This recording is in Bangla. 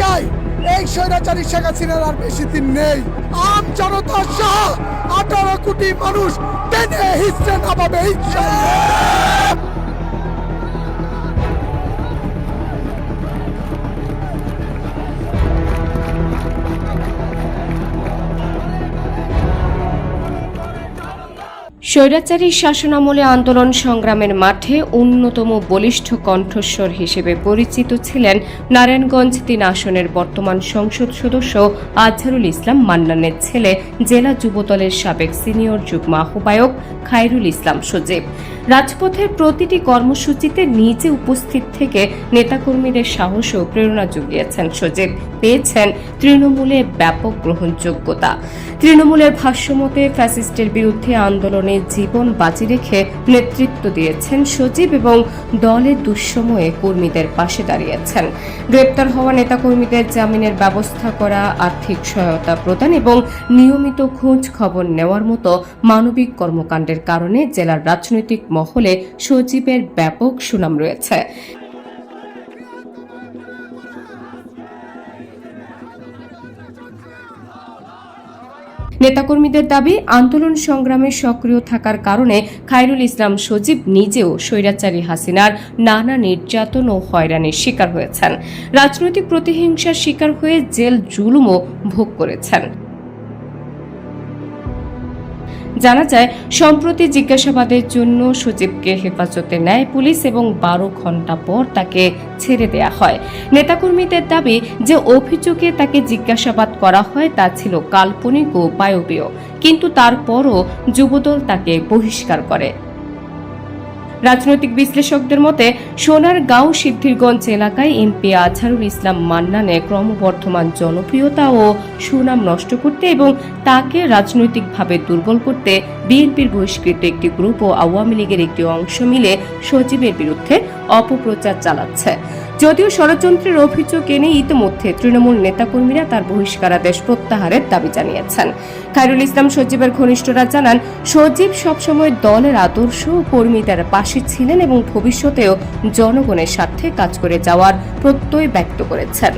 চাই এই স্বৈরাচারী শেখ হাসিনার আর বেশি দিন নেই। আম জনতা সহ 18 কোটি মানুষ টেনে হিস্ট্রে নামাবে ইনশাআল্লাহ। স্বৈরাচারী শাসনামলে আন্দোলন সংগ্রামের মাঠে অন্যতম বলিষ্ঠ কণ্ঠস্বর হিসেবে পরিচিত ছিলেন নারায়ণগঞ্জ ৩ আসনের বর্তমান সংসদ সদস্য আজহারুল ইসলাম মান্নানের ছেলে জেলা যুবদলের সাবেক সিনিয়র যুগ্ম আহ্বায়ক খায়রুল ইসলাম সজীব। রাজপথের প্রতিটি কর্মসূচিতে নিজে উপস্থিত থেকে নেতাকর্মীদের সাহস ও প্রেরণা জুগিয়েছেন সজীব। পেয়েছেন তৃণমূলে ব্যাপক গ্রহণযোগ্যতা। তৃণমূলের ভাষ্যমতে ফ্যাসিস্টের বিরুদ্ধে আন্দোলনে জীবন বাজি রেখে নেতৃত্ব দিয়েছেন সজীব এবং দলের দুঃসময়ে কর্মীদের পাশে দাঁড়িয়েছেন। গ্রেপ্তার হওয়া নেতাকর্মীদের জামিনের ব্যবস্থা করা, আর্থিক সহায়তা প্রদান এবং নিয়মিত খোঁজ খবর নেওয়ার মতো মানবিক কর্মকাণ্ডের কারণে জেলার রাজনৈতিক মহলে সজীবের ব্যাপক সুনাম রয়েছে। নেতাকর্মীদের দাবি, আন্দোলন সংগ্রামে সক্রিয় থাকার কারণে খায়রুল ইসলাম সজীব নিজেও স্বৈরাচারী হাসিনার নানা নির্যাতন ও হয়রানির শিকার হয়েছেন। রাজনৈতিক প্রতিহিংসার শিকার হয়ে জেল জুলুমও ভোগ করেছেন। জানা যায়, সম্প্রতি জিজ্ঞাসাবাদের জন্য সজীবকে হেফাজতে নেয় পুলিশ এবং 12 ঘণ্টা পর তাকে ছেড়ে দেয়া হয়। নেতাকর্মীদের দাবি যে অভিযোগে তাকে জিজ্ঞাসাবাদ করা হয় তা ছিল কাল্পনিক ও বায়বীয়, কিন্তু তারপরও যুবদল তাকে বহিষ্কার করে। রাজনৈতিক বিশ্লেষকদের মতে, সোনারগাঁও সিদ্ধিরগঞ্জ এলাকায় এমপি আজহারুল ইসলাম মান্নানের ক্রমবর্ধমান জনপ্রিয়তা ও সুনাম নষ্ট করতে এবং তাকে রাজনৈতিকভাবে দুর্বল করতে বিএনপির বহিষ্কৃত একটি গ্রুপ ও আওয়ামী লীগের একটি অংশ মিলে সজীবের বিরুদ্ধে অপপ্রচার চালাচ্ছে। যদিও ষড়যন্ত্রের অভিযোগ এনে ইতিমধ্যে তৃণমূল নেতাকর্মীরা তার বহিষ্কারাদেশ প্রত্যাহারের দাবি জানিয়েছেন। খায়রুল ইসলাম সজীবের ঘনিষ্ঠরা জানান, সজীব সবসময় দলের আদর্শ ও কর্মীদের পাশে ছিলেন এবং ভবিষ্যতেও জনগণের স্বার্থে কাজ করে যাওয়ার প্রত্যয় ব্যক্ত করেছেন।